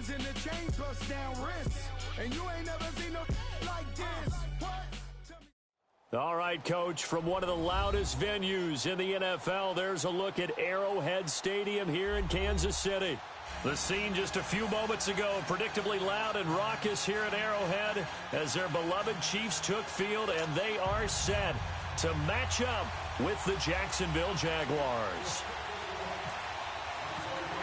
diamonds and the chains bust down wrists. And you ain't never seen no like this. What? All right, Coach, from one of the loudest venues in the NFL, there's a look at Arrowhead Stadium here in Kansas City. The scene just a few moments ago, predictably loud and raucous here at Arrowhead as their beloved Chiefs took field, and they are set to match up with the Jacksonville Jaguars.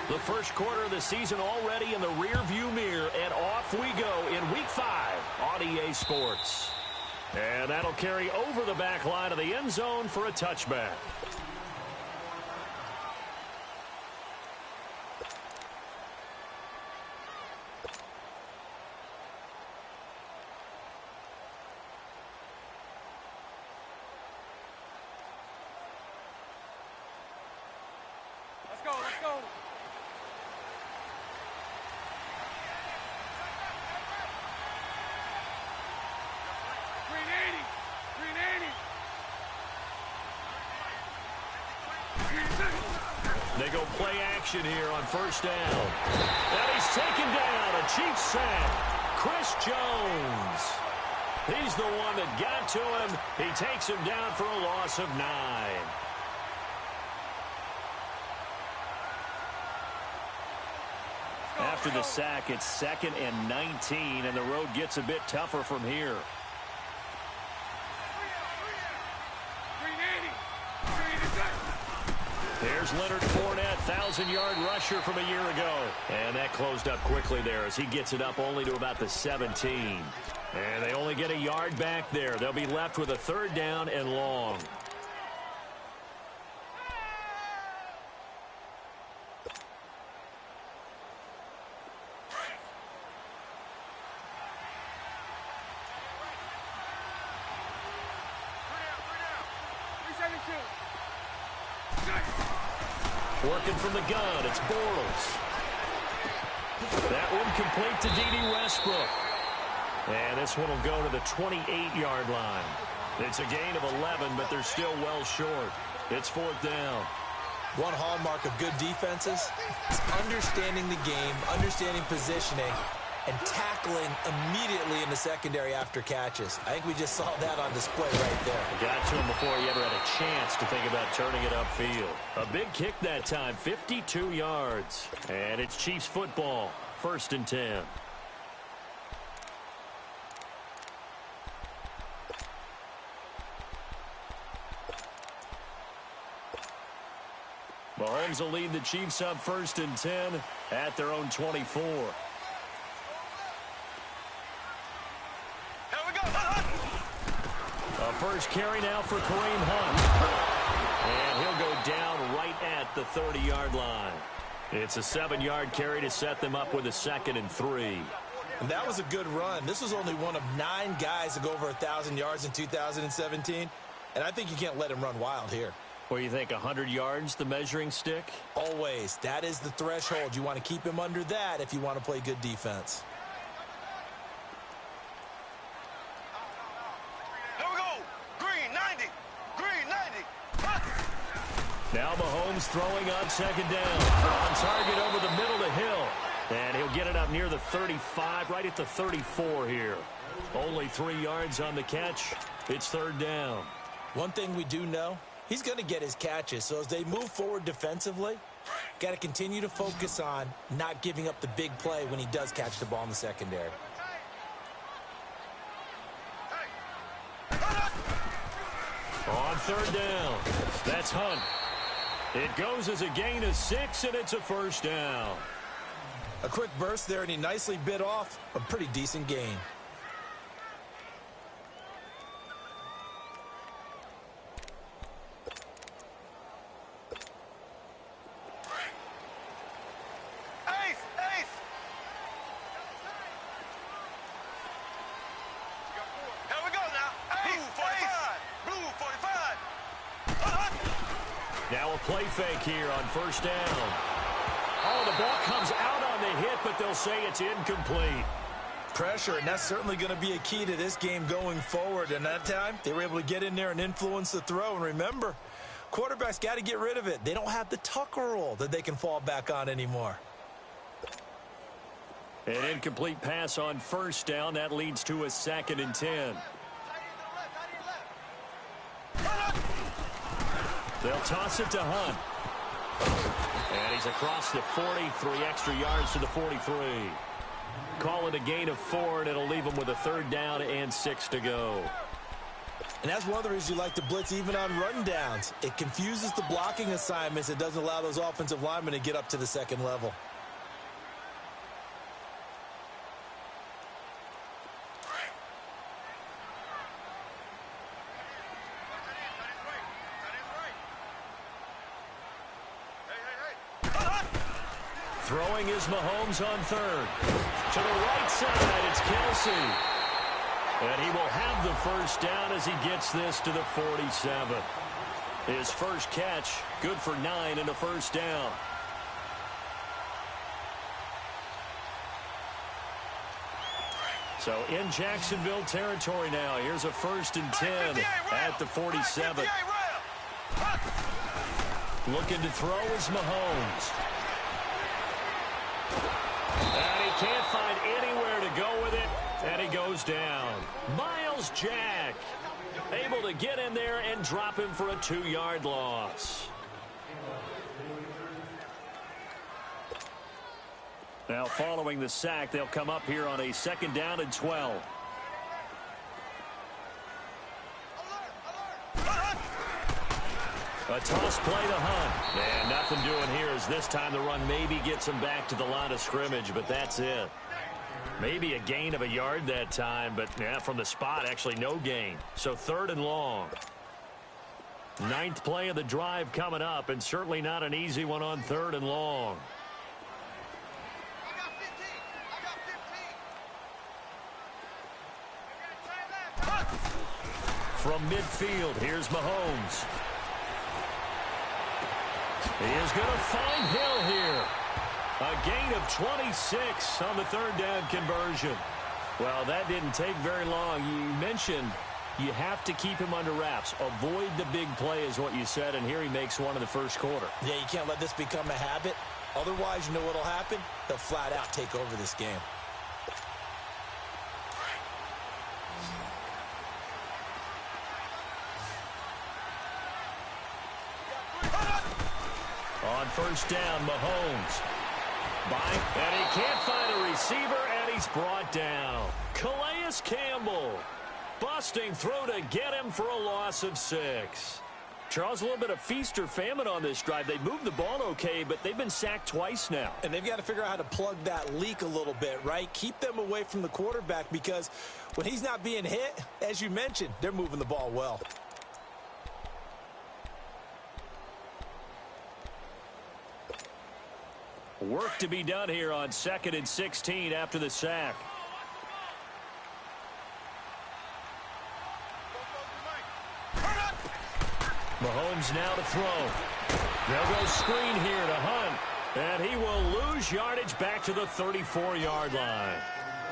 The first quarter of the season already in the rearview mirror, and off we go in Week 5 on EA Sports. And that'll carry over the back line of the end zone for a touchback. Let's go. 380. They go play action here on first down. And he's taken down. A Chiefs sack. Chris Jones. He's the one that got to him. He takes him down for a loss of 9. After the sack, it's 2nd and 19, and the road gets a bit tougher from here. There's Leonard Fournette, 1,000-yard rusher from a year ago. And that closed up quickly there as he gets it up only to about the 17. And they only get a yard back there. They'll be left with a 3rd down and long. Working from the gun, it's Bortles. That one complete to D.D. Westbrook. And this one will go to the 28-yard line. It's a gain of 11, but they're still well short. It's 4th down. One hallmark of good defenses is understanding the game, understanding positioning, and tackling immediately in the secondary after catches. I think we just saw that on display right there. Got to him before he ever had a chance to think about turning it upfield. A big kick that time, 52 yards. And it's Chiefs football, 1st and 10. Mahomes will lead the Chiefs up 1st and 10 at their own 24. First carry now for Kareem Hunt. And he'll go down right at the 30-yard line. It's a 7-yard carry to set them up with a 2nd and 3. And that was a good run. This was only one of 9 guys to go over 1,000 yards in 2017. And I think you can't let him run wild here. What do you think, 100 yards, the measuring stick? Always. That is the threshold. You want to keep him under that if you want to play good defense. Now Mahomes throwing on 2nd down. On target over the middle to Hill. And he'll get it up near the 35, right at the 34 here. Only 3 yards on the catch. It's 3rd down. One thing we do know, he's going to get his catches. So as they move forward defensively, got to continue to focus on not giving up the big play when he does catch the ball in the secondary. On 3rd down, that's Hunt. It goes as a gain of 6, and it's a 1st down. A quick burst there, and he nicely bit off a pretty decent gain. Now a play fake here on 1st down. Oh, the ball comes out on the hit, but they'll say it's incomplete. Pressure, and that's certainly going to be a key to this game going forward. And that time, they were able to get in there and influence the throw. And remember, quarterbacks got to get rid of it. They don't have the Tucker rule that they can fall back on anymore. An incomplete pass on first down. That leads to a 2nd and 10. They'll toss it to Hunt. And he's across the 40, 3 extra yards to the 43. Call it a gain of 4, and it'll leave him with a 3rd down and 6 to go. And that's one of the reasons you like to blitz even on run downs. It confuses the blocking assignments. It doesn't allow those offensive linemen to get up to the second level. Throwing is Mahomes on 3rd. To the right side, it's Kelsey. And he will have the 1st down as he gets this to the 47. His first catch, good for 9 and a 1st down. So in Jacksonville territory now. Here's a 1st and 10 at the 47. Looking to throw is Mahomes. And he can't find anywhere to go with it, and he goes down. Miles Jack able to get in there and drop him for a 2-yard loss. Now following the sack, they'll come up here on a 2nd down and 12. A toss play to Hunt. And nothing doing here as this time the run maybe gets him back to the line of scrimmage, but that's it. Maybe a gain of a yard that time, but yeah, from the spot, actually no gain. So 3rd and long. 9th play of the drive coming up, and certainly not an easy one on 3rd and long. From midfield, here's Mahomes. He is going to find Hill here. A gain of 26 on the 3rd down conversion. Well, that didn't take very long. You mentioned you have to keep him under wraps. Avoid the big play is what you said, and here he makes one in the 1st quarter. Yeah, you can't let this become a habit. Otherwise, you know what will happen? They'll flat out take over this game. On 1st down, Mahomes. And he can't find a receiver, and he's brought down. Calais Campbell busting through to get him for a loss of 6. Charles, a little bit of feast or famine on this drive. They moved the ball okay, but they've been sacked twice now. And they've got to figure out how to plug that leak a little bit, right? Keep them away from the quarterback because when he's not being hit, as you mentioned, they're moving the ball well. Work to be done here on 2nd and 16 after the sack. Mahomes now to throw. They'll go screen here to Hunt. And he will lose yardage back to the 34-yard line.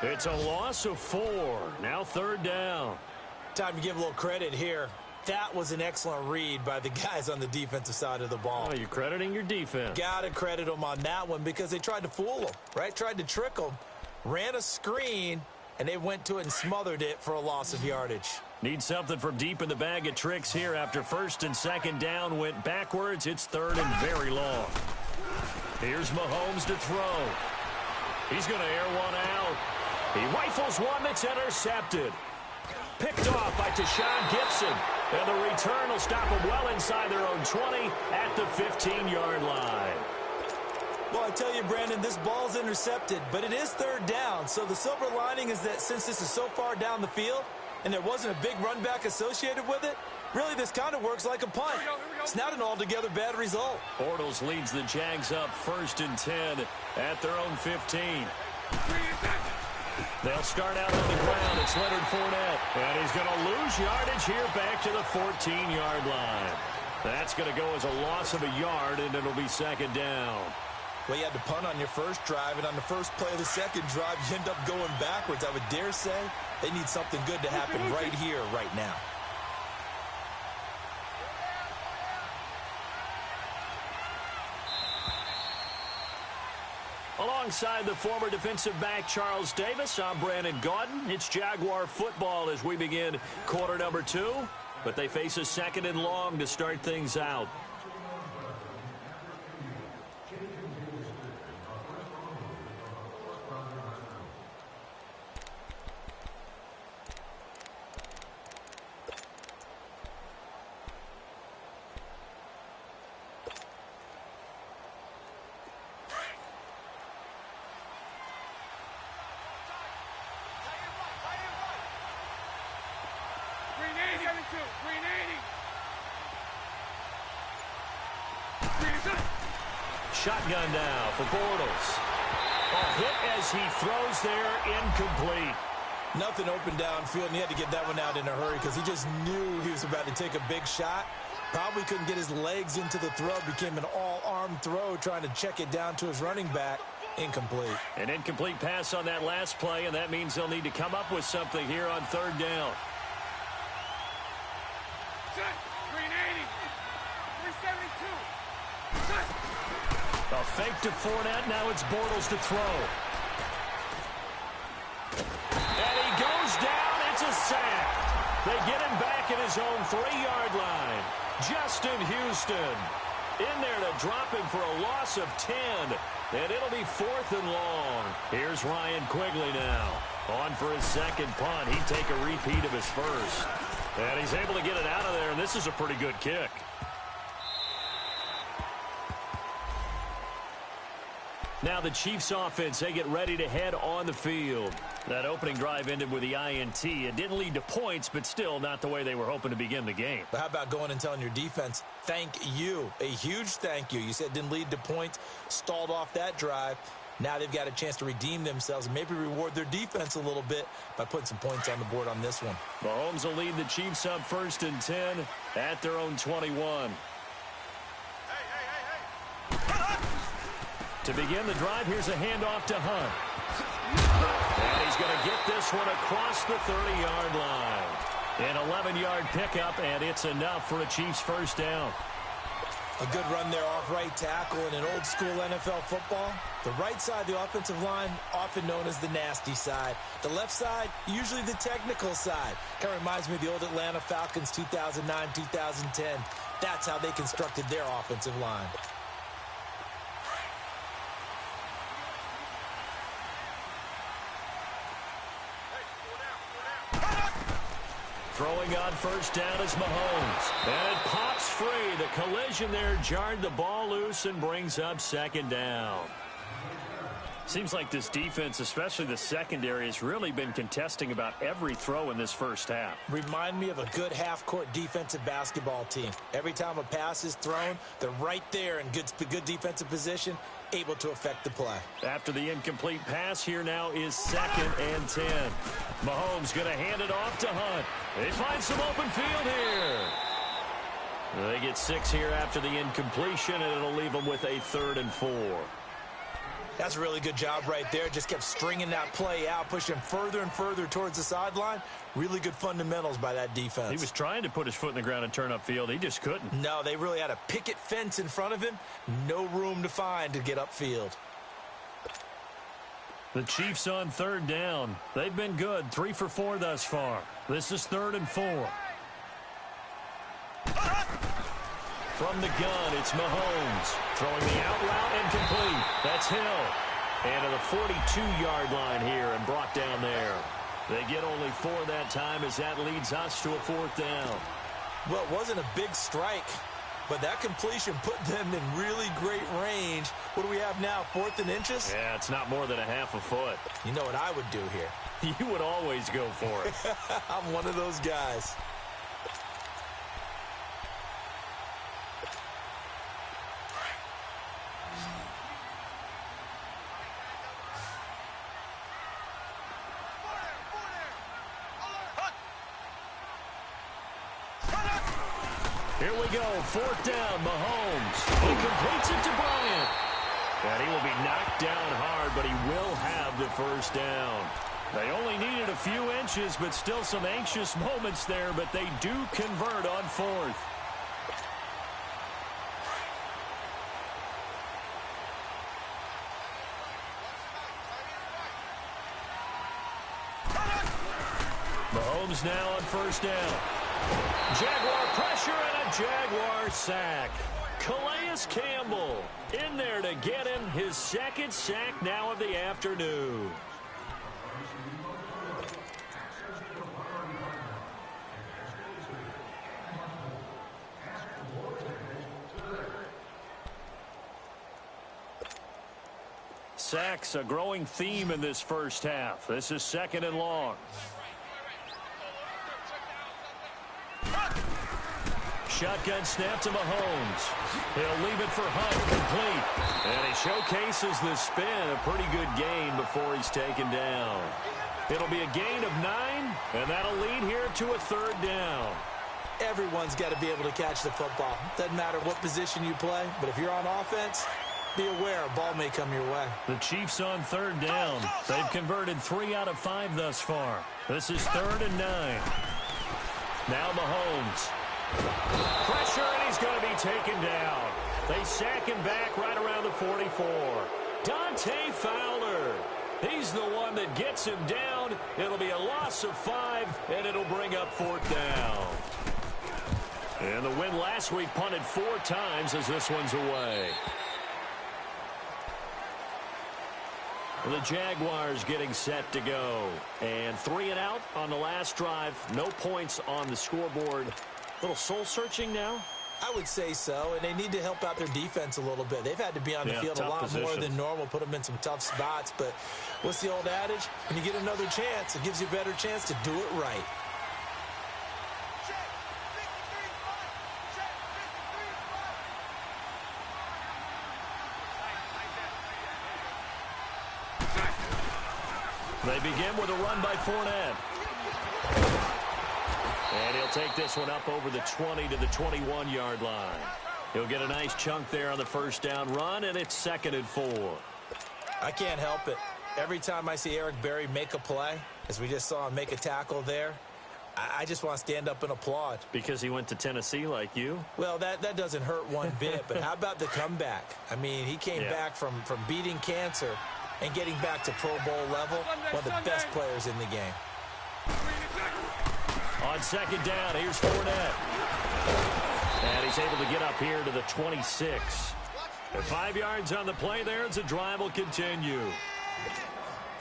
It's a loss of 4. Now 3rd down. Time to give a little credit here. That was an excellent read by the guys on the defensive side of the ball. Oh, you're crediting your defense. Got to credit them on that one because they tried to fool them, right? Tried to trick them, ran a screen, and they went to it and smothered it for a loss of yardage. Need something from deep in the bag of tricks here after 1st and 2nd down went backwards. It's 3rd and very long. Here's Mahomes to throw. He's going to air one out. He rifles one that's intercepted. Picked off by Tashawn Gibson. And the return will stop them well inside their own 20 at the 15-yard line. Well, I tell you, Brandon, this ball's intercepted, but it is 3rd down. So the silver lining is that since this is so far down the field and there wasn't a big run back associated with it, really this kind of works like a punt. It's not an altogether bad result. Bortles leads the Jags up 1st and 10 at their own 15. They'll start out on the ground. It's Leonard Fournette. And he's going to lose yardage here back to the 14-yard line. That's going to go as a loss of a yard, and it'll be 2nd down. Well, you had to punt on your first drive, and on the first play of the second drive, you end up going backwards. I would dare say they need something good to happen right here, right now. Alongside the former defensive back Charles Davis, I'm Brandon Gaudin. It's Jaguar football as we begin quarter number 2, but they face a 2nd and long to start things out. Shotgun now for Bortles. A hit as he throws there, incomplete. Nothing open downfield, and he had to get that one out in a hurry because he just knew he was about to take a big shot. Probably couldn't get his legs into the throw. Became an all-arm throw trying to check it down to his running back. Incomplete. An incomplete pass on that last play, and that means they'll need to come up with something here on 3rd down. Set. 380. 372. Set. A fake to Fournette. Now it's Bortles to throw. And he goes down. It's a sack. They get him back at his own 3-yard line. Justin Houston in there to drop him for a loss of 10. And it'll be 4th and long. Here's Ryan Quigley now. On for his 2nd punt. He'd take a repeat of his first. And he's able to get it out of there, and this is a pretty good kick. Now the Chiefs offense, they get ready to head on the field. That opening drive ended with the INT. It didn't lead to points, but still not the way they were hoping to begin the game. But how about going and telling your defense, thank you, a huge thank you. You said it didn't lead to points, stalled off that drive. Now they've got a chance to redeem themselves and maybe reward their defense a little bit by putting some points on the board on this one. Mahomes will lead the Chiefs up 1st and 10 at their own 21. To begin the drive, here's a handoff to Hunt. And he's going to get this one across the 30-yard line. An 11-yard pickup, and it's enough for a Chiefs 1st down. A good run there off right tackle in an old-school NFL football. The right side of the offensive line, often known as the nasty side. The left side, usually the technical side. Kind of reminds me of the old Atlanta Falcons 2009-2010. That's how they constructed their offensive line. Throwing on 1st down is Mahomes. And it pops free. The collision there jarred the ball loose and brings up 2nd down. Seems like this defense, especially the secondary, has really been contesting about every throw in this first half. Remind me of a good half-court defensive basketball team. Every time a pass is thrown, they're right there in good defensive position, able to affect the play. After the incomplete pass, here now is 2nd and 10. Mahomes going to hand it off to Hunt. They find some open field here. They get 6 here after the incompletion, and it'll leave them with a 3rd and 4. That's a really good job right there. Just kept stringing that play out, pushing further and further towards the sideline. Really good fundamentals by that defense. He was trying to put his foot in the ground and turn upfield. He just couldn't. No, they really had a picket fence in front of him. No room to find to get upfield. The Chiefs on 3rd down. They've been good, 3 for 4 thus far. This is 3rd and 4. From the gun, it's Mahomes. Throwing the out route and complete. That's Hill. And to the 42-yard line here and brought down there. They get only 4 that time as that leads us to a 4th down. Well, it wasn't a big strike, but that completion put them in really great range. What do we have now, 4th and inches? Yeah, it's not more than a half a foot. You know what I would do here? You would always go for it. I'm one of those guys. Here we go, 4th down, Mahomes. He completes it to Bryant. And he will be knocked down hard, but he will have the 1st down. They only needed a few inches, but still some anxious moments there, but they do convert on 4th. Mahomes now on first down. Jaguar pressure and a Jaguar sack. Calais Campbell in there to get him his second sack now of the afternoon. Sacks a growing theme in this first half. This is second and long. Shotgun snap to Mahomes. He'll leave it for Hunt, complete. And he showcases the spin. A pretty good gain before he's taken down. It'll be a gain of 9, and that'll lead here to a third down. Everyone's got to be able to catch the football. Doesn't matter what position you play, but if you're on offense, be aware a ball may come your way. The Chiefs on third down. They've converted 3 out of 5 thus far. This is 3rd and 9. Now Mahomes. Pressure, and he's going to be taken down. They sack him back right around the 44. Dante Fowler. He's the one that gets him down. It'll be a loss of 5, and it'll bring up 4th down. And the win last week punted 4 times as this one's away. The Jaguars getting set to go. And 3 and out on the last drive. No points on the scoreboard. A little soul-searching now? I would say so, and they need to help out their defense a little bit. They've had to be on the field a lot more than normal, put them in some tough spots. But what's the old adage? When you get another chance, it gives you a better chance to do it right. They begin with a run by Fournette. And he'll take this one up over the 20 to the 21-yard line. He'll get a nice chunk there on the first down run, and it's 2nd and 4. I can't help it. Every time I see Eric Berry make a play, as we just saw him make a tackle there, I just want to stand up and applaud. Because he went to Tennessee like you? Well, that doesn't hurt one bit, but how about the comeback? I mean, he came back from beating cancer and getting back to Pro Bowl level, one of the best players in the game. On 2nd down, here's Fournette. And he's able to get up here to the 26. And 5 yards on the play there as the drive will continue.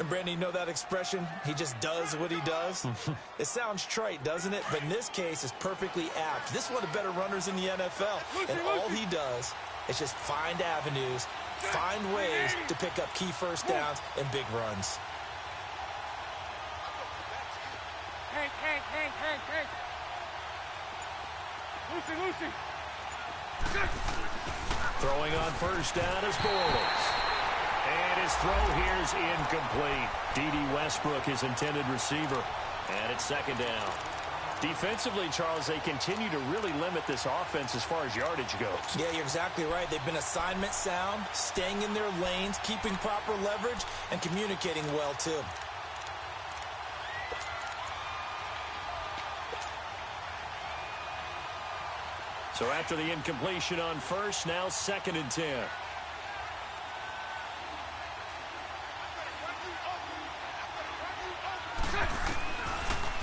And Brandon, you know that expression? He just does what he does? It sounds trite, doesn't it? But in this case, it's perfectly apt. This is one of the better runners in the NFL. And all he does is just find avenues, find ways to pick up key first downs and big runs. Hey. Lucy. Throwing on first down is Bortles. And his throw here is incomplete. D.D. Westbrook, his intended receiver. And it's 2nd down. Defensively, Charles, they continue to really limit this offense as far as yardage goes. Yeah, you're exactly right. They've been assignment sound, staying in their lanes, keeping proper leverage, and communicating well, too. So after the incompletion on first, now 2nd and 10.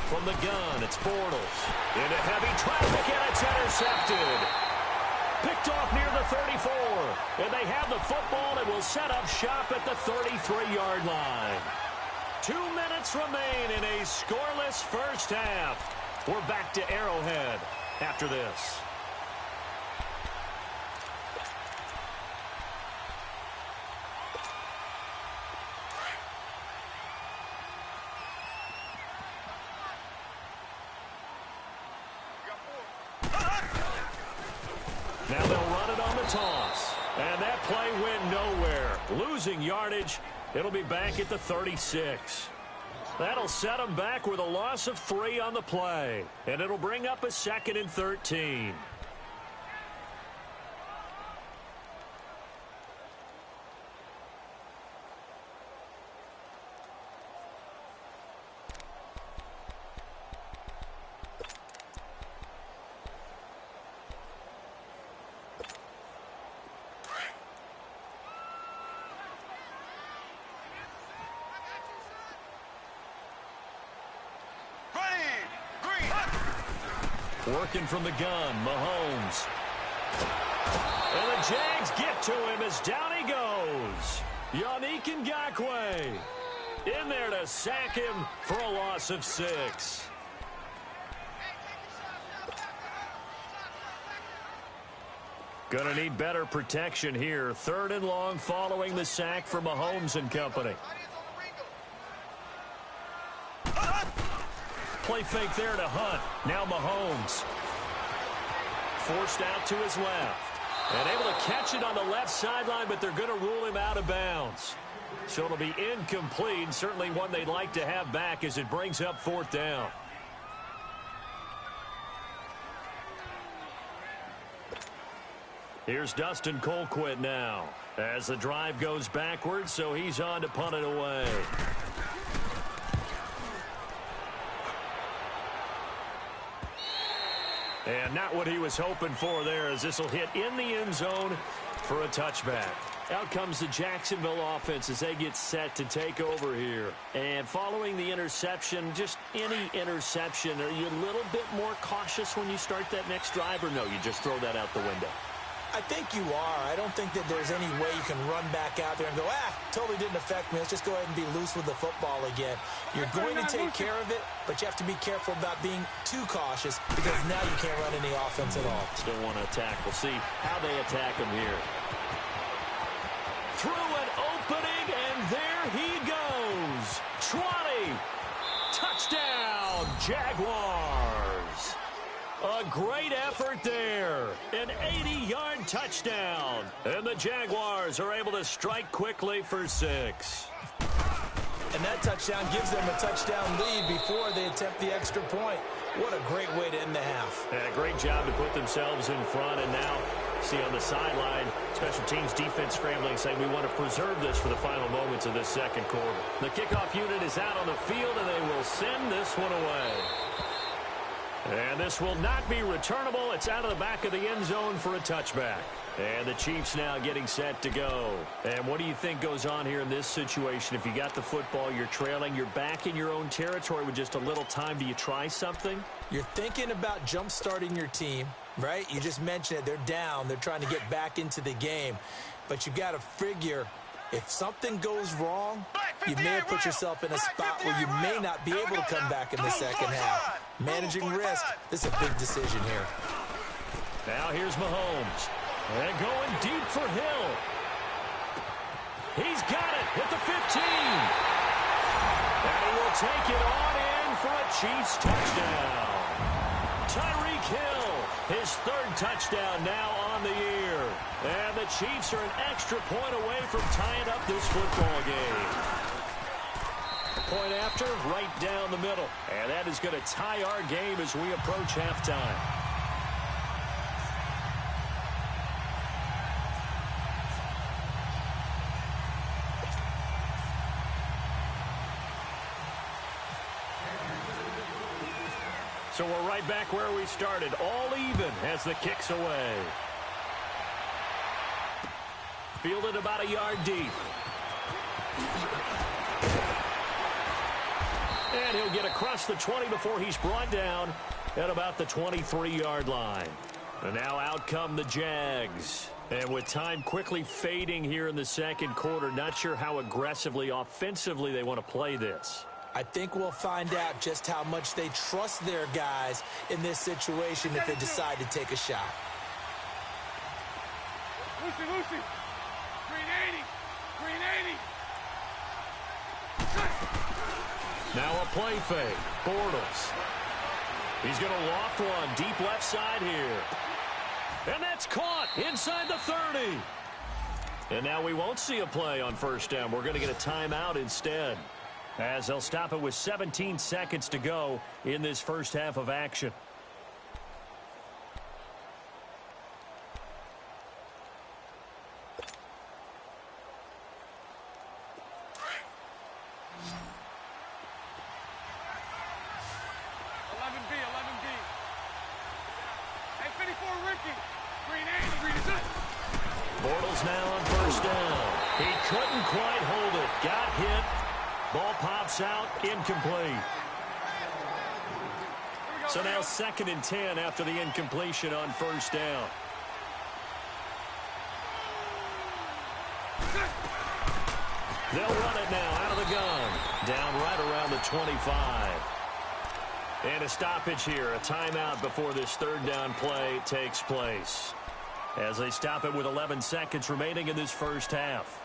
From the gun, it's Bortles. Into heavy traffic, and it's intercepted. Picked off near the 34. And they have the football and will set up shop at the 33-yard line. 2 minutes remain in a scoreless first half. We're back to Arrowhead after this. Now they'll run it on the toss. And that play went nowhere. Losing yardage. It'll be back at the 36. That'll set them back with a loss of 3 on the play. And it'll bring up a 2nd and 13. Working from the gun, Mahomes. And the Jags get to him as down he goes. Yannick Ngakoue in there to sack him for a loss of 6. Gonna need better protection here. 3rd and long following the sack for Mahomes and company. Play fake there to Hunt. Now Mahomes. Forced out to his left. And able to catch it on the left sideline, but they're going to rule him out of bounds. So it'll be incomplete. Certainly one they'd like to have back as it brings up 4th down. Here's Dustin Colquitt now as the drive goes backwards, so he's on to punt it away. And not what he was hoping for there, as this will hit in the end zone for a touchback. Out comes the Jacksonville offense as they get set to take over here. And following the interception, just any interception, are you a little bit more cautious when you start that next drive, or no, you just throw that out the window? I think you are. I don't think that there's any way you can run back out there and go, totally didn't affect me. Let's just go ahead and be loose with the football again. You're going to take care of it, but you have to be careful about being too cautious because now you can't run any offense at all. Still want to attack. We'll see how they attack him here. Through an opening, and there he goes. 20. Touchdown, Jaguars. A great effort there. An 80-yard touchdown. And the Jaguars are able to strike quickly for 6. And that touchdown gives them a touchdown lead before they attempt the extra point. What a great way to end the half. And a great job to put themselves in front. And now, see on the sideline, special teams defense scrambling, saying we want to preserve this for the final moments of this second quarter. The kickoff unit is out on the field, and they will send this one away. And this will not be returnable. It's out of the back of the end zone for a touchback. And the Chiefs now getting set to go. And what do you think goes on here in this situation? If you got the football, you're trailing, you're back in your own territory with just a little time. Do you try something? You're thinking about jump-starting your team, right? You just mentioned it. They're down. They're trying to get back into the game. But you've got to figure, if something goes wrong, you may have put yourself in a spot where you may not be able to come back in the second half. Managing risk, this is a big decision here. Now here's Mahomes. And going deep for Hill. He's got it at the 15. And he will take it on in for a Chiefs touchdown. Tyreek Hill, his 3rd touchdown now on the year. And the Chiefs are an extra point away from tying up this football game. Point after, right down the middle. And that is going to tie our game as we approach halftime. So we're right back where we started, all even as the kick's away. Fielded about a yard deep. And he'll get across the 20 before he's brought down at about the 23-yard line. And now out come the Jags. And with time quickly fading here in the second quarter, not sure how aggressively, offensively they want to play this. I think we'll find out just how much they trust their guys in this situation if they decide to take a shot. Lucy. Green 80. Now a play fake. Bortles. He's going to loft one deep left side here. And that's caught inside the 30. And now we won't see a play on 1st down. We're going to get a timeout instead, as they'll stop it with 17 seconds to go in this first half of action. Bortles now on 1st down. He couldn't quite hold it. Got hit. Ball pops out, incomplete. So now 2nd and 10 after the incompletion on first down. They'll run it now out of the gun. Down right around the 25. And a stoppage here, a timeout before this 3rd down play takes place. As they stop it with 11 seconds remaining in this first half.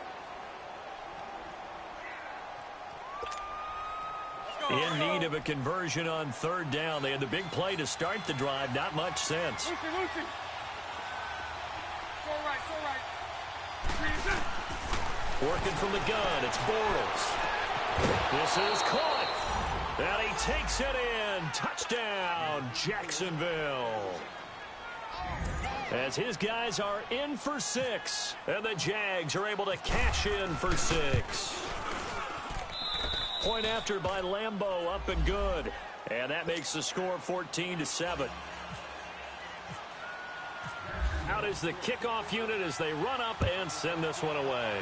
In need of a conversion on 3rd down. They had the big play to start the drive. Not much sense. So right. Working from the gun, it's Bortles. This is caught. And he takes it in. Touchdown, Jacksonville. As his guys are in for 6. And the Jags are able to cash in for 6. Point after by Lambeau, up and good. And that makes the score 14-7. Out is the kickoff unit as they run up and send this one away.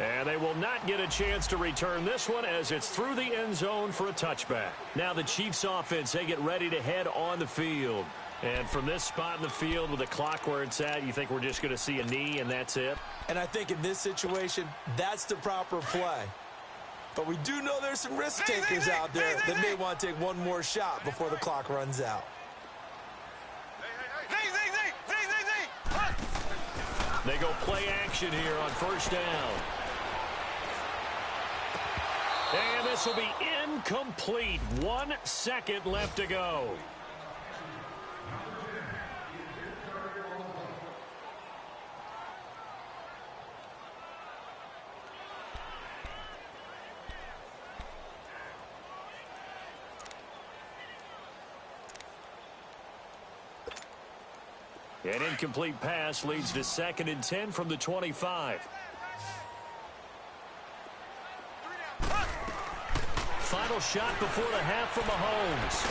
And they will not get a chance to return this one as it's through the end zone for a touchback. Now the Chiefs offense, they get ready to head on the field. And from this spot in the field with the clock where it's at, you think we're just going to see a knee and that's it? And I think in this situation, that's the proper play. But we do know there's some risk takers out there that may want to take one more shot before the clock runs out. They go play action here on first down. And this will be incomplete. 1 second left to go. An incomplete pass leads to 2nd and 10 from the 25. Final shot before the half from Mahomes.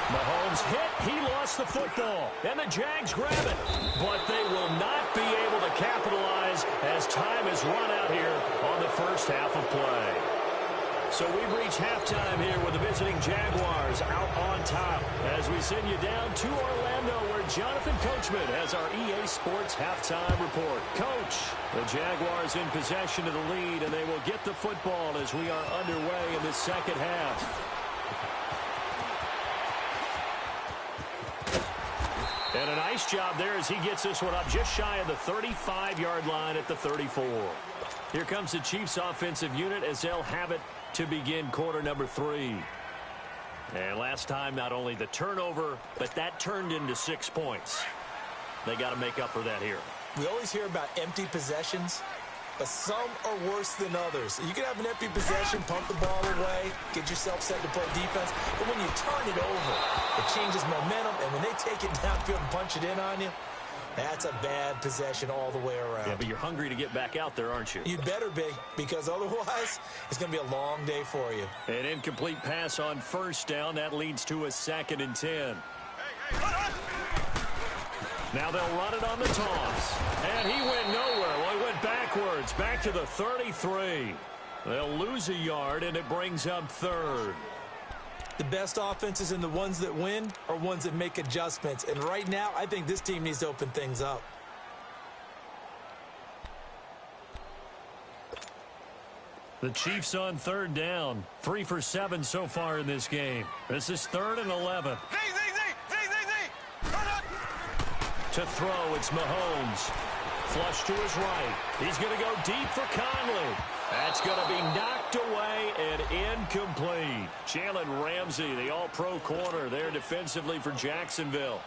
Mahomes hit. He lost the football. And the Jags grab it. But they will not be able to capitalize as time is run out here on the first half of play. So we've reached halftime here with the visiting Jaguars out on top as we send you down to Orlando where Jonathan Coachman has our EA Sports halftime report. Coach, the Jaguars in possession of the lead, and they will get the football as we are underway in the second half. And a nice job there as he gets this one up just shy of the 35-yard line at the 34. Here comes the Chiefs offensive unit as they'll have it to begin quarter number 3. And last time, not only the turnover, but that turned into 6 points. They got to make up for that here. We always hear about empty possessions, but some are worse than others. You can have an empty possession, pump the ball away, get yourself set to play defense, but when you turn it over, it changes momentum, and when they take it downfield and punch it in on you, that's a bad possession all the way around. Yeah, but you're hungry to get back out there, aren't you? You'd better be, because otherwise it's going to be a long day for you. An incomplete pass on first down. That leads to a 2nd and 10. Now they'll run it on the toss. And he went nowhere. Well, he went backwards, back to the 33. They'll lose a yard, and it brings up 3rd. The best offenses and the ones that win are ones that make adjustments. And right now, I think this team needs to open things up. The Chiefs on 3rd down. 3 for 7 so far in this game. This is 3rd and 11. To throw, it's Mahomes. Flush to his right. He's going to go deep for Conley. That's going to be knocked away and incomplete. Jalen Ramsey, the all-pro corner there defensively for Jacksonville.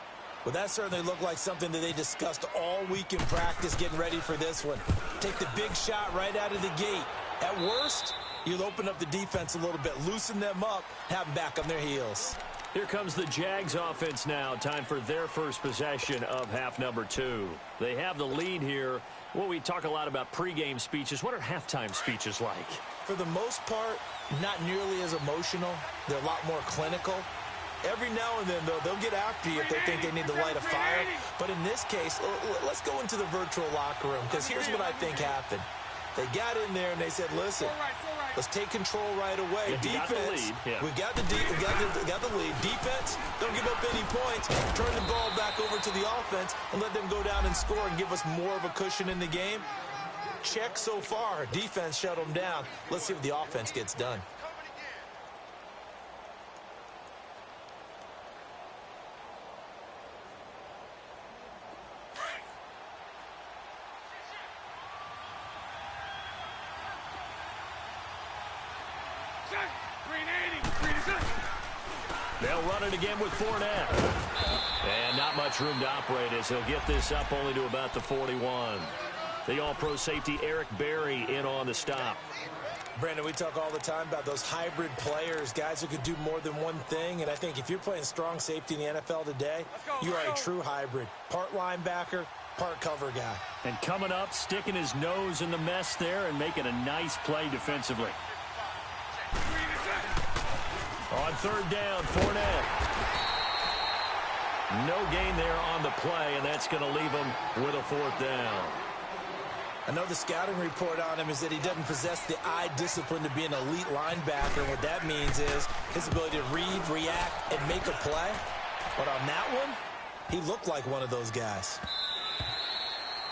Well, that certainly looked like something that they discussed all week in practice getting ready for this one. Take the big shot right out of the gate. At worst, you'll open up the defense a little bit, loosen them up, have them back on their heels. Here comes the Jags offense now. Time for their first possession of half number 2. They have the lead here. Well, we talk a lot about pregame speeches. What are halftime speeches like? For the most part, not nearly as emotional. They're a lot more clinical. Every now and then, though, they'll get after you if they think they need to light a fire. But in this case, let's go into the virtual locker room, because here's what I think happened. They got in there and they said, listen, let's take control right away. Defense, we got the lead. Defense, don't give up any points. Turn the ball back over to the offense and let them go down and score and give us more of a cushion in the game. Check so far. Defense shut them down. Let's see what the offense gets done. They'll run it again with Fournette. And not much room to operate as he'll get this up only to about the 41. The all-pro safety Eric Berry in on the stop. Brandon, we talk all the time about those hybrid players, guys who could do more than one thing. And I think if you're playing strong safety in the NFL today, you are a true hybrid. Part linebacker, part cover guy. And coming up, sticking his nose in the mess there and making a nice play defensively. On third down, Fournette. No gain there on the play, and that's going to leave him with a fourth down. I know the scouting report on him is that he doesn't possess the eye discipline to be an elite linebacker. And what that means is his ability to read, react, and make a play. But on that one, he looked like one of those guys.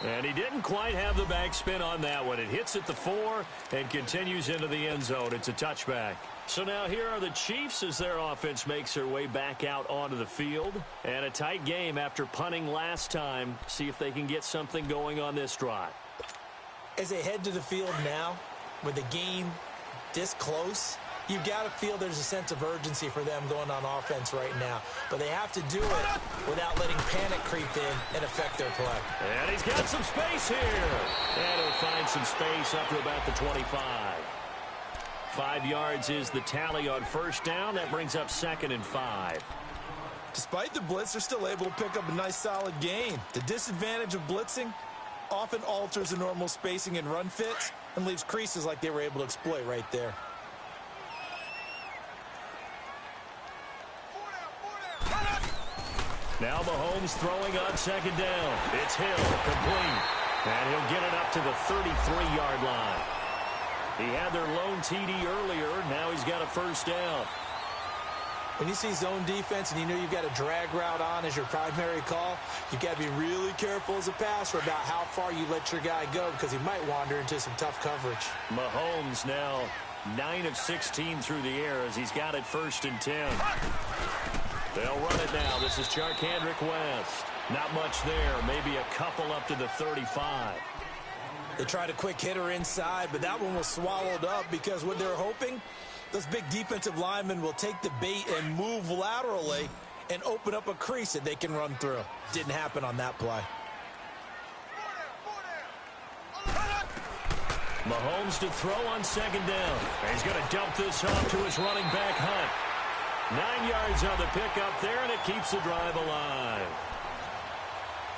And he didn't quite have the backspin on that one. It hits at the 4 and continues into the end zone. It's a touchback. So now here are the Chiefs as their offense makes their way back out onto the field. And a tight game after punting last time. See if they can get something going on this drive. As they head to the field now, with the game this close, you've got to feel there's a sense of urgency for them going on offense right now. But they have to do it without letting panic creep in and affect their play. And he's got some space here. And he'll find some space up to about the 25. 5 yards is the tally on first down. That brings up 2nd and 5. Despite the blitz, they're still able to pick up a nice solid gain. The disadvantage of blitzing often alters the normal spacing and run fits and leaves creases like they were able to exploit right there. Now Mahomes throwing on second down. It's Hill, complete. And he'll get it up to the 33-yard line. He had their lone TD earlier. Now he's got a first down. When you see zone defense and you know you've got a drag route on as your primary call, you've got to be really careful as a passer about how far you let your guy go because he might wander into some tough coverage. Mahomes now 9 of 16 through the air as he's got it 1st and 10. They'll run it now. This is Charkandrick West. Not much there. Maybe a couple up to the 35. They tried a quick hitter inside, but that one was swallowed up because what they're hoping, those big defensive linemen will take the bait and move laterally and open up a crease that they can run through. Didn't happen on that play. Mahomes to throw on second down. He's going to dump this off to his running back, Hunt. 9 yards on the pickup there, and it keeps the drive alive.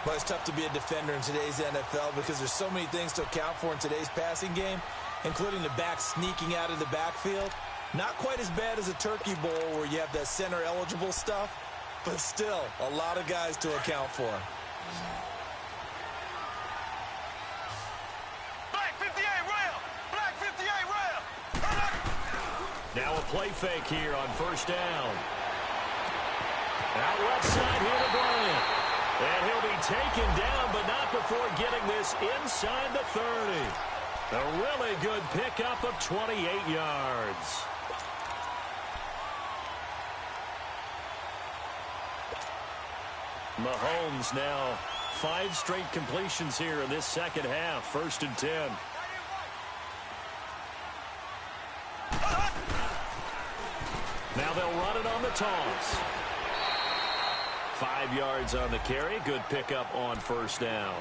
But it's tough to be a defender in today's NFL because there's so many things to account for in today's passing game, including the back sneaking out of the backfield. Not quite as bad as a turkey bowl where you have that center-eligible stuff, but still a lot of guys to account for. Black 58 rail! Black 58 rail! Now a play fake here on first down. Out left side here to Bryant. And he'll be taken down, but not before getting this inside the 30. A really good pickup of 28 yards. Mahomes now 5 straight completions here in this second half. 1st and 10. Now they'll run it on the toss. 5 yards on the carry. Good pickup on first down.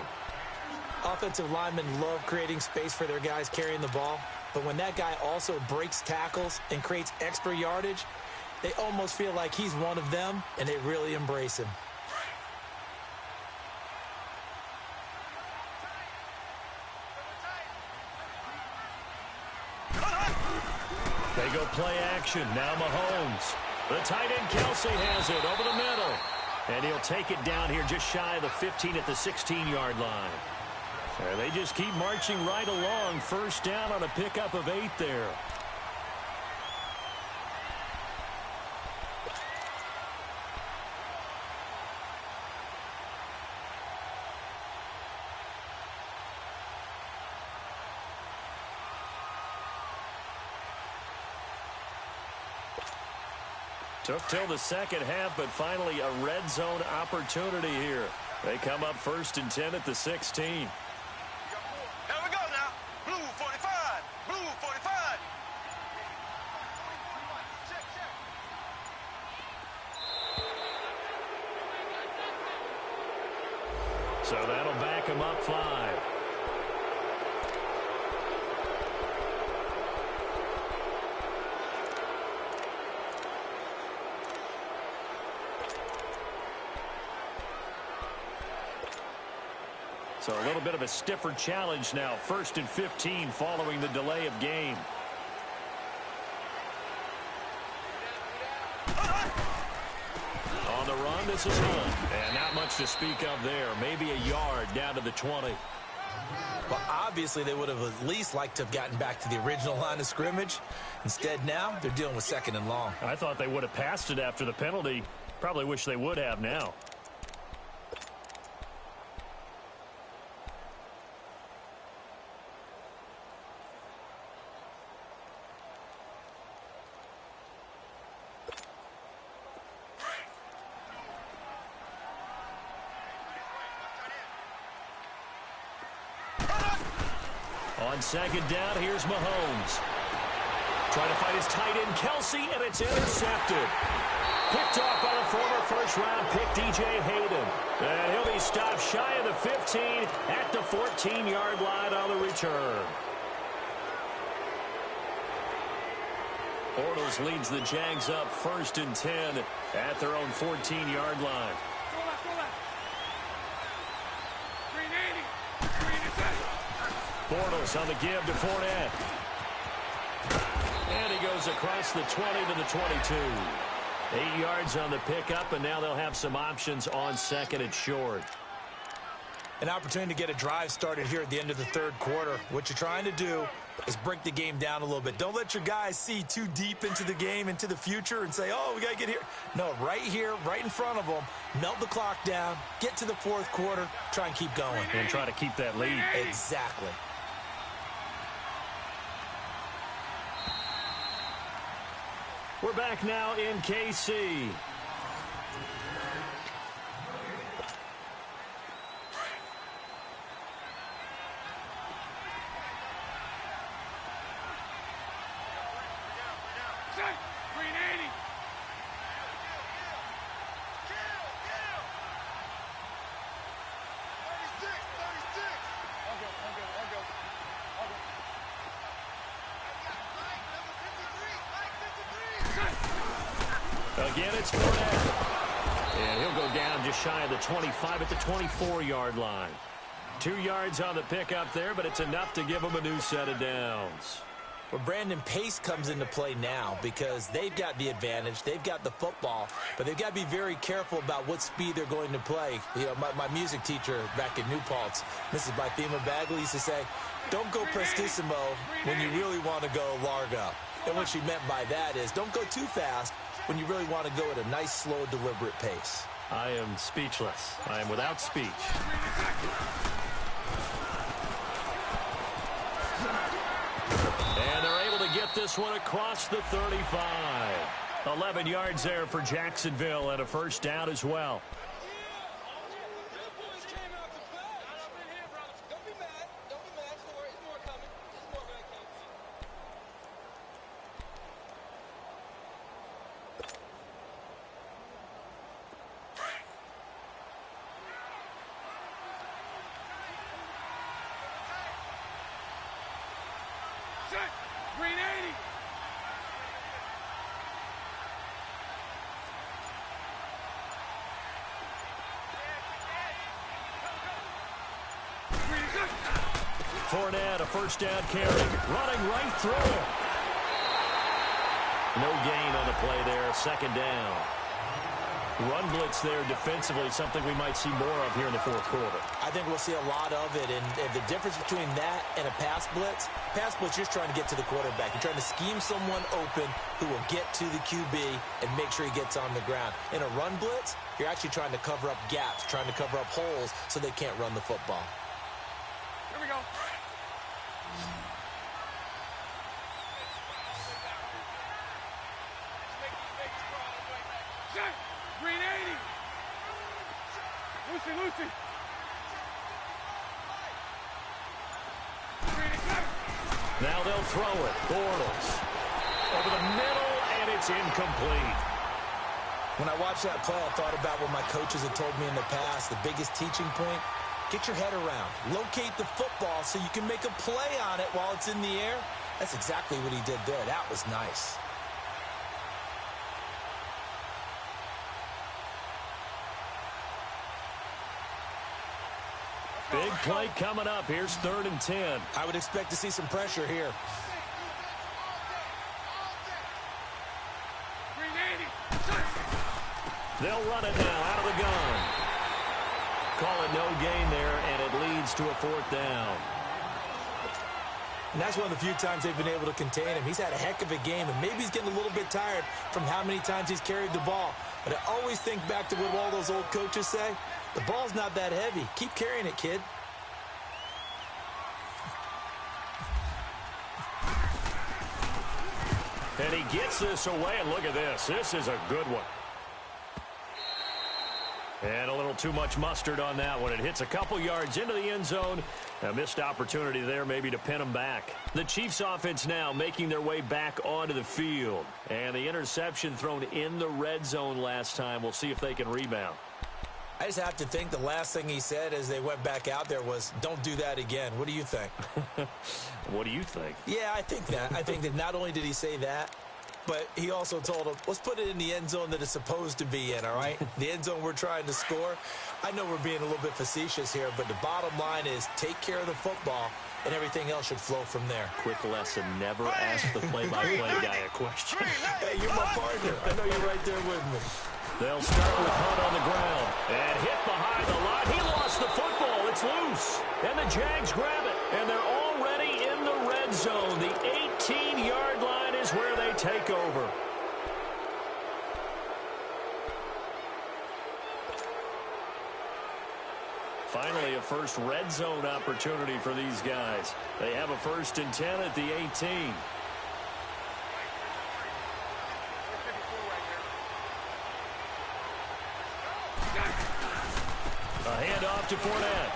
Offensive linemen love creating space for their guys carrying the ball, but when that guy also breaks tackles and creates extra yardage, they almost feel like he's one of them, and they really embrace him. They go play action. Now Mahomes. The tight end Kelsey has it over the middle. And he'll take it down here just shy of the 15 at the 16-yard line. And they just keep marching right along. First down on a pickup of 8 there. Took till the second half, but finally a red zone opportunity here. They come up 1st and 10 at the 16. Here we go now. Blue 45. Blue 45. So that'll back him up 5. So a little bit of a stiffer challenge now. 1st and 15 following the delay of game. On the run, this is Hunt. And not much to speak of there. Maybe a yard down to the 20. Well, obviously, they would have at least liked to have gotten back to the original line of scrimmage. Instead, now, they're dealing with 2nd and long. I thought they would have passed it after the penalty. Probably wish they would have now. On 2nd down, here's Mahomes. Trying to find his tight end, Kelsey, and it's intercepted. Picked off by the former first-round pick, DJ Hayden. And he'll be stopped shy of the 15 at the 14-yard line on the return. Bortles leads the Jags up 1st and 10 at their own 14-yard line. Bortles on the give to Fournette. And he goes across the 20 to the 22. 8 yards on the pickup, and now they'll have some options on 2nd and short. An opportunity to get a drive started here at the end of the 3rd quarter. What you're trying to do is break the game down a little bit. Don't let your guys see too deep into the game, into the future, and say, oh, we got to get here. No, right here, right in front of them, melt the clock down, get to the 4th quarter, try and keep going. And try to keep that lead. Exactly. We're back now in KC. Again, it's Fournette. And he'll go down just shy of the 25 at the 24-yard line. 2 yards on the pickup there, but it's enough to give him a new set of downs. Well, Brandon, pace comes into play now because they've got the advantage. They've got the football, but they've got to be very careful about what speed they're going to play. You know, my music teacher back in New Paltz, Mrs. Bythema Bagley, used to say, don't go prestissimo when you really want to go largo. And what she meant by that is don't go too fast when you really want to go at a nice, slow, deliberate pace. I am speechless. I am without speech. And they're able to get this one across the 35. 11 yards there for Jacksonville and a first down as well. Fournette, a first down carry, running right through it. No gain on the play there, second down. run blitz there defensively, something we might see more of here in the fourth quarter. I think we'll see a lot of it, and the difference between that and a pass blitz, you're just trying to get to the quarterback. You're trying to scheme someone open who will get to the QB and make sure he gets on the ground. In a run blitz, you're actually trying to cover up gaps, trying to cover up holes so they can't run the football. Here we go. Green 80. Lucy. Now they'll throw it. Bortles over the middle, and it's incomplete. When I watched that play, I thought about what my coaches had told me in the past. The biggest teaching point, get your head around. Locate the football so you can make a play on it while it's in the air. That's exactly what he did there. That was nice. Big play coming up. Here's 3rd and 10. I would expect to see some pressure here. They'll run it now out of the gun. Call it no gain there, and it leads to a 4th down. And that's one of the few times they've been able to contain him. He's had a heck of a game, and maybe he's getting a little bit tired from how many times he's carried the ball. But I always think back to what all those old coaches say. The ball's not that heavy. Keep carrying it, kid. And he gets this away, and look at this. This is a good one. And a little too much mustard on that one. It hits a couple yards into the end zone. A missed opportunity there maybe to pin them back. The Chiefs offense now making their way back onto the field. And the interception thrown in the red zone last time. We'll see if they can rebound. I just have to think the last thing he said as they went back out there was, don't do that again. What do you think? What do you think? Yeah, I think that. I think that not only did he say that, but he also told him, let's put it in the end zone that it's supposed to be in, all right? The end zone we're trying to score. I know we're being a little bit facetious here, but the bottom line is take care of the football, and everything else should flow from there. Quick lesson, never ask the play-by-play guy a question. Hey, you're my partner. I know you're right there with me. They'll start with Hunt on the ground. And hit behind the line. He lost the football. It's loose. And the Jags grab it. And they're already in the red zone. The 18-yard line is where they take over. Finally, a first red zone opportunity for these guys. They have a 1st and 10 at the 18. A handoff to Fournette.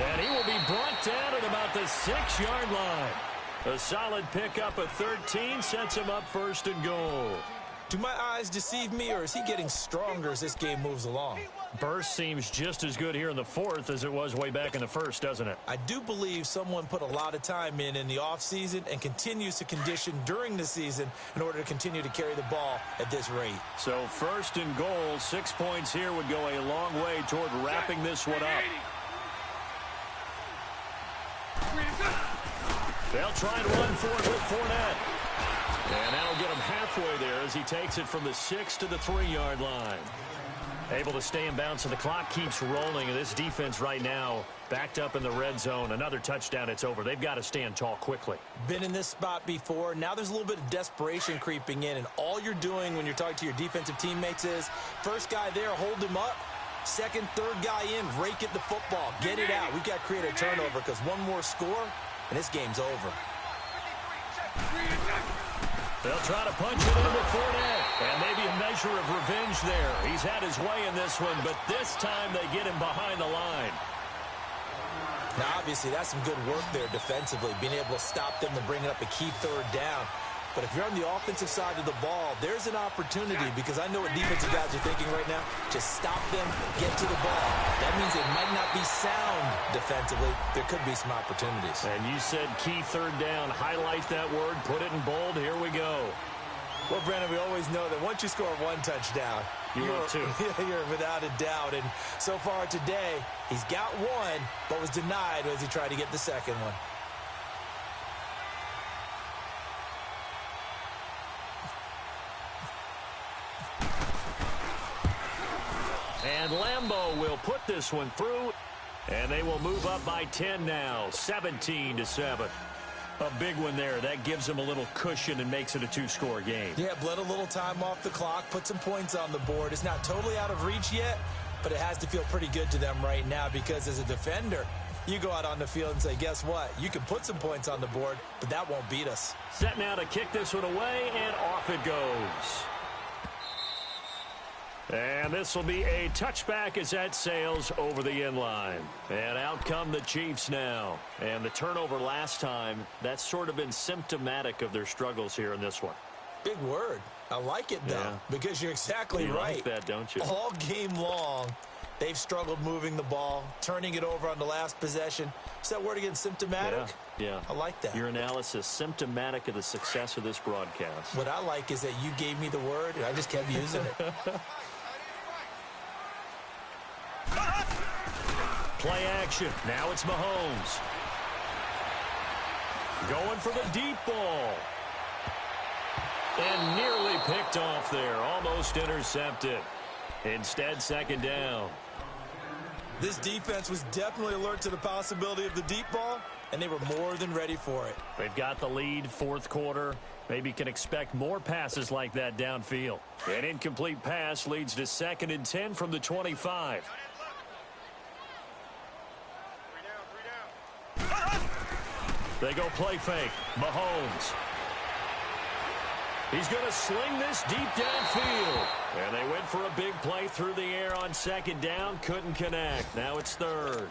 And he will be brought down at about the 6-yard line. A solid pickup of 13 sets him up 1st and goal. Do my eyes deceive me, or is he getting stronger as this game moves along? Burst seems just as good here in the 4th as it was way back in the 1st, doesn't it? I do believe someone put a lot of time in the offseason and continues to condition during the season in order to continue to carry the ball at this rate. So 1st and goal, 6 points here would go a long way toward wrapping this one up. They'll try and run for it with Fournette. And that'll get him halfway there as he takes it from the 6 to the 3-yard line. Able to stay in bounds, and the clock keeps rolling. And this defense right now backed up in the red zone. Another touchdown, it's over. They've got to stand tall quickly. Been in this spot before. Now there's a little bit of desperation creeping in. And all you're doing when you're talking to your defensive teammates is, first guy there, hold him up. Second, third guy in, rake at the football. Get it out. We've got to create a turnover because one more score, and this game's over. They'll try to punch it in with Fournette. And maybe a measure of revenge there. He's had his way in this one, but this time they get him behind the line. Now, obviously, that's some good work there defensively, being able to stop them and bringing up a key 3rd down. But if you're on the offensive side of the ball, there's an opportunity, because I know what defensive guys are thinking right now. Just stop them, get to the ball. That means they might not be sound defensively. There could be some opportunities. And you said key 3rd down. Highlight that word. Put it in bold. Here we go. Well, Brandon, we always know that once you score one touchdown, you're without a doubt. And so far today, he's got one, but was denied as he tried to get the second one. will put this one through, and they will move up by 10 now, 17-7. A big one there. That gives them a little cushion and makes it a two-score game. Yeah, bled a little time off the clock, put some points on the board. It's not totally out of reach yet, but it has to feel pretty good to them right now because as a defender, you go out on the field and say, guess what? You can put some points on the board, but that won't beat us. Set now to kick this one away, and off it goes. And this will be a touchback as that sails over the inline. And out come the Chiefs now. And the turnover last time, that's sort of been symptomatic of their struggles here in this one. Big word. I like it, though, because you're exactly right. You like that, don't you? All game long, they've struggled moving the ball, turning it over on the last possession. Is that word again, symptomatic? Yeah. I like that. Your analysis, symptomatic of the success of this broadcast. What I like is that you gave me the word, and I just kept using it. Play action. Now it's Mahomes. Going for the deep ball. And nearly picked off there. Almost intercepted. Instead, second down. This defense was definitely alert to the possibility of the deep ball, and they were more than ready for it. They've got the lead, fourth quarter. Maybe can expect more passes like that downfield. An incomplete pass leads to 2nd and 10 from the 25. They go play fake. Mahomes. He's going to sling this deep downfield. And they went for a big play through the air on second down. Couldn't connect. Now it's third.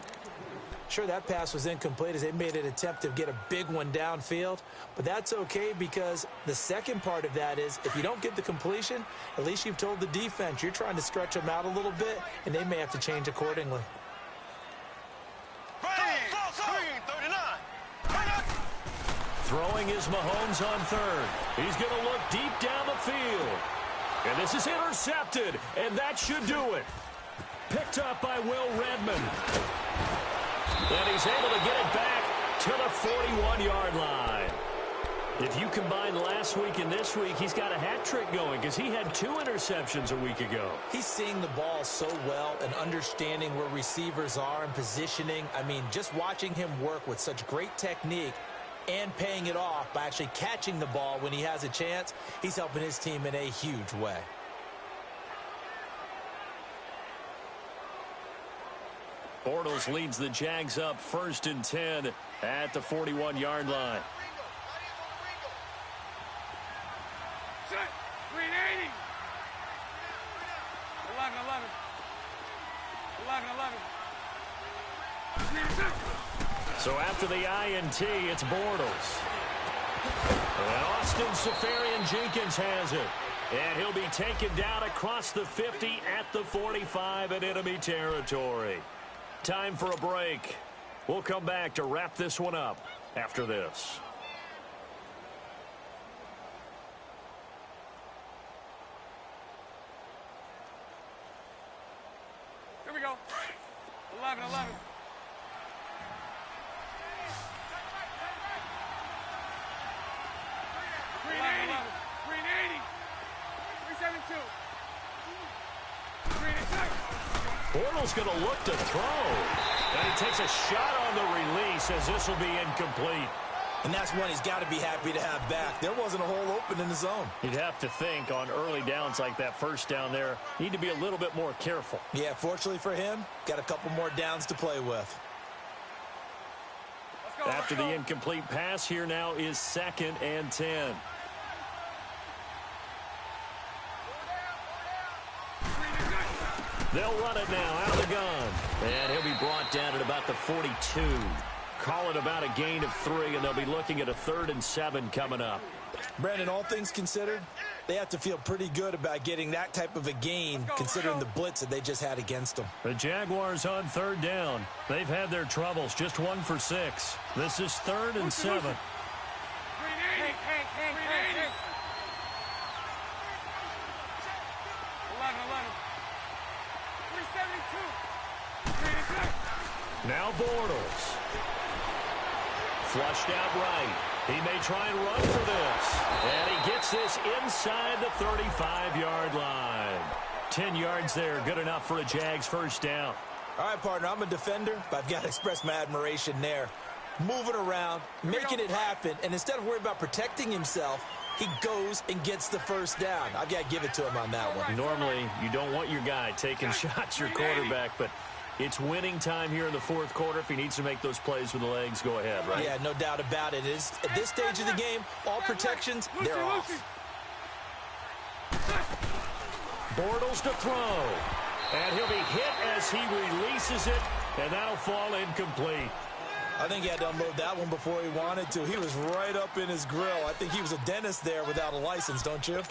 Sure, that pass was incomplete as they made an attempt to get a big one downfield. But that's okay because the second part of that is if you don't get the completion, at least you've told the defense you're trying to stretch them out a little bit, and they may have to change accordingly. Throwing is Mahomes on third. He's going to look deep down the field. And this is intercepted, and that should do it. Picked up by Will Redmond. And he's able to get it back to the 41-yard line. If you combine last week and this week, he's got a hat trick going because he had 2 interceptions a week ago. He's seeing the ball so well and understanding where receivers are and positioning. I mean, just watching him work with such great technique and paying it off by actually catching the ball when he has a chance, he's helping his team in a huge way. Bortles leads the Jags up 1st and 10 at the 41-yard line. Set. 380. 11. So after the INT, it's Bortles. And Austin Safarian-Jenkins has it. And he'll be taken down across the 50 at the 45 in enemy territory. Time for a break. We'll come back to wrap this one up after this. Here we go. 11. 380. 372. 386. Bortles going to look to throw. And he takes a shot on the release as this will be incomplete. And that's one he's got to be happy to have back. There wasn't a hole open in the zone. You'd have to think on early downs like that first down there, need to be a little bit more careful. Yeah, fortunately for him, got a couple more downs to play with. After the incomplete pass, here now is 2nd and 10. They'll run it now out of the gun. And he'll be brought down at about the 42. Call it about a gain of 3, and they'll be looking at a 3rd and 7 coming up. Brandon, all things considered, they have to feel pretty good about getting that type of a gain considering the blitz that they just had against them. The Jaguars on 3rd down. They've had their troubles, just 1 for 6. This is 3rd and 7. 380. 372. Now Bortles. Flushed out right. He may try and run for this. And he gets this inside the 35-yard line. 10 yards there. Good enough for a Jags first down. All right, partner, I'm a defender, but I've got to express my admiration there. Moving around, making it happen, and instead of worrying about protecting himself, he goes and gets the first down. I've got to give it to him on that one. Normally, you don't want your guy taking shots, your quarterback, but it's winning time here in the fourth quarter. If he needs to make those plays with the legs, go ahead, right? Yeah, no doubt about it. At this stage of the game, all protections, they're off. Bortles to throw. And he'll be hit as he releases it, and that'll fall incomplete. I think he had to unload that one before he wanted to. He was right up in his grill. I think he was a dentist there without a license, don't you?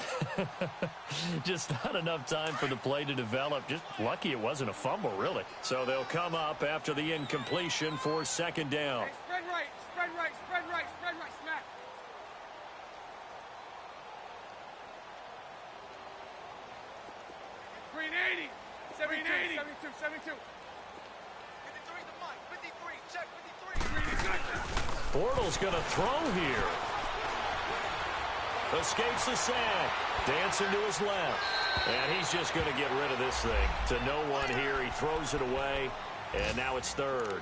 Just not enough time for the play to develop. Just lucky it wasn't a fumble, really. So they'll come up after the incompletion for second down. Hey, spread right, spread right, spread right, spread right, smack. Green 80, 72, 72, 72. 53 to Mike. 53. Check 53. Bortles going to throw here. Escapes the sack. Dancing to his left. And he's just going to get rid of this thing. To no one here. He throws it away. And now it's third.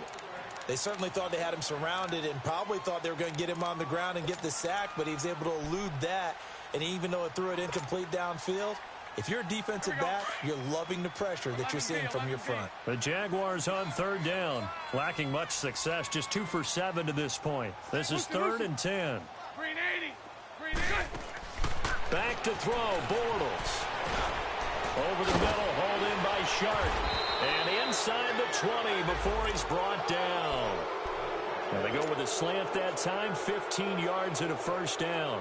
They certainly thought they had him surrounded and probably thought they were going to get him on the ground and get the sack, but he was able to elude that. And even though it threw it incomplete downfield, if you're a defensive back, you're loving the pressure that you're seeing from your front. The Jaguars on third down. Lacking much success, just 2 for 7 to this point. This is 3rd and 10. Green 80, green 80. Back to throw, Bortles. Over the middle, hauled in by Sharp. And inside the 20 before he's brought down. Now they go with a slant that time, 15 yards and a first down.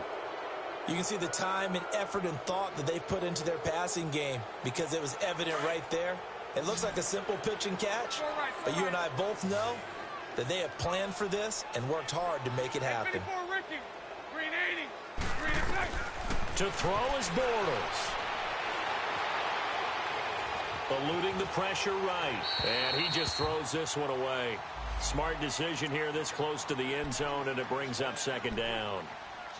You can see the time and effort and thought that they've put into their passing game because it was evident right there. It looks like a simple pitch and catch, but you and I both know that they have planned for this and worked hard to make it happen. Green 80, green 80. To throw is Bortles. Eluding the pressure right. And he just throws this one away. Smart decision here this close to the end zone, and it brings up second down.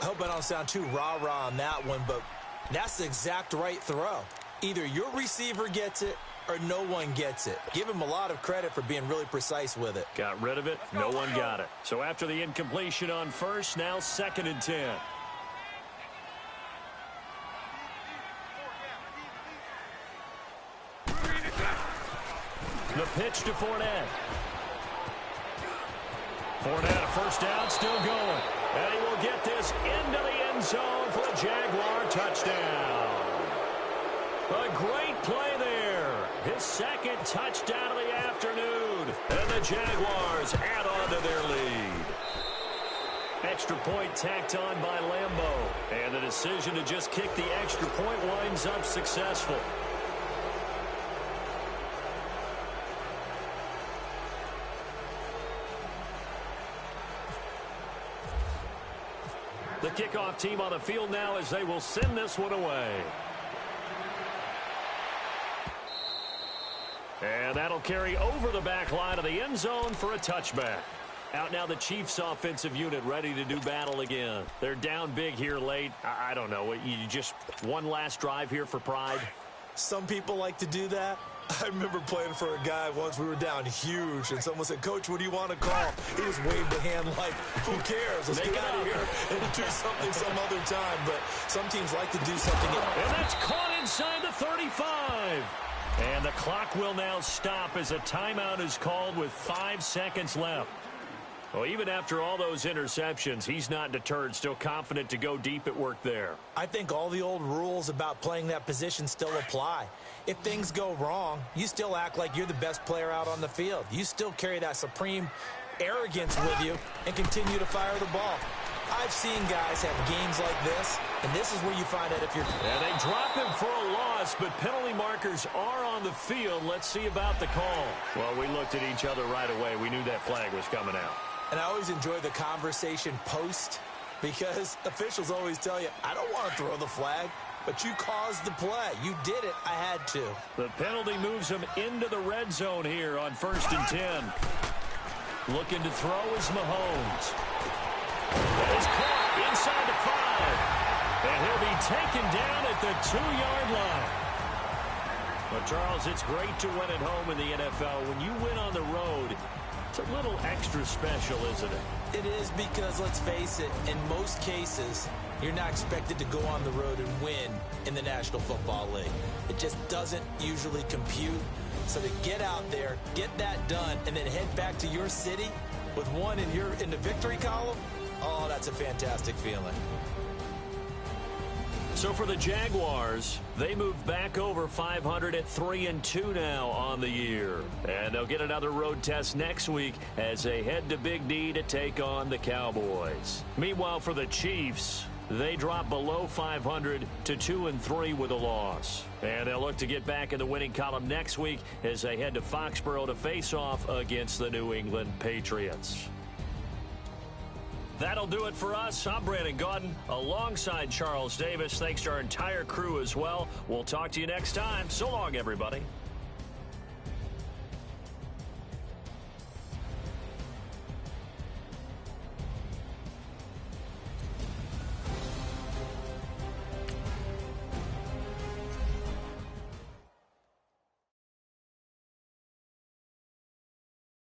I hope I don't sound too rah-rah on that one, but that's the exact right throw. Either your receiver gets it or no one gets it. Give him a lot of credit for being really precise with it. Got rid of it. No one got it. So after the incompletion on first, now 2nd and 10. The pitch to Fournette. Fournette, a first down, still going. And he will get this into the end zone for a Jaguar touchdown. A great play there. His 2nd touchdown of the afternoon. And the Jaguars add on to their lead. Extra point tacked on by Lambeau. And the decision to just kick the extra point winds up successful. The kickoff team on the field now as they will send this one away. And that'll carry over the back line of the end zone for a touchback. Out now the Chiefs offensive unit ready to do battle again. They're down big here late. I don't know. You just one last drive here for pride? Some people like to do that. I remember playing for a guy once. We were down huge, and someone said, "Coach, what do you want to call?" He just waved a hand like, "Who cares? Let's get out of here and do something some other time." But some teams like to do something. And that's caught inside the 35. And the clock will now stop as a timeout is called with 5 seconds left. Well, even after all those interceptions, he's not deterred, still confident to go deep at work there. I think all the old rules about playing that position still apply. If things go wrong, you still act like you're the best player out on the field. You still carry that supreme arrogance with you and continue to fire the ball. I've seen guys have games like this, and this is where you find out if you're... And they drop him for a loss, but penalty markers are on the field. Let's see about the call. Well, we looked at each other right away. We knew that flag was coming out. And I always enjoy the conversation post because officials always tell you, I don't want to throw the flag, but you caused the play. You did it. I had to. The penalty moves him into the red zone here on 1st and 10. Looking to throw is Mahomes. That is caught inside the 5. And he'll be taken down at the 2-yard line. Well, Charles, it's great to win at home in the NFL. When you win on the road, it's a little extra special, isn't it? It is, because, let's face it, in most cases, you're not expected to go on the road and win in the National Football League. It just doesn't usually compute. So to get out there, get that done, and then head back to your city with one in the victory column, oh, that's a fantastic feeling. So for the Jaguars, they move back over 500 at 3-2 now on the year. And they'll get another road test next week as they head to Big D to take on the Cowboys. Meanwhile, for the Chiefs, they drop below 500 to 2-3 with a loss. And they'll look to get back in the winning column next week as they head to Foxborough to face off against the New England Patriots. That'll do it for us. I'm Brandon Gaudin alongside Charles Davis. Thanks to our entire crew as well. We'll talk to you next time. So long, everybody.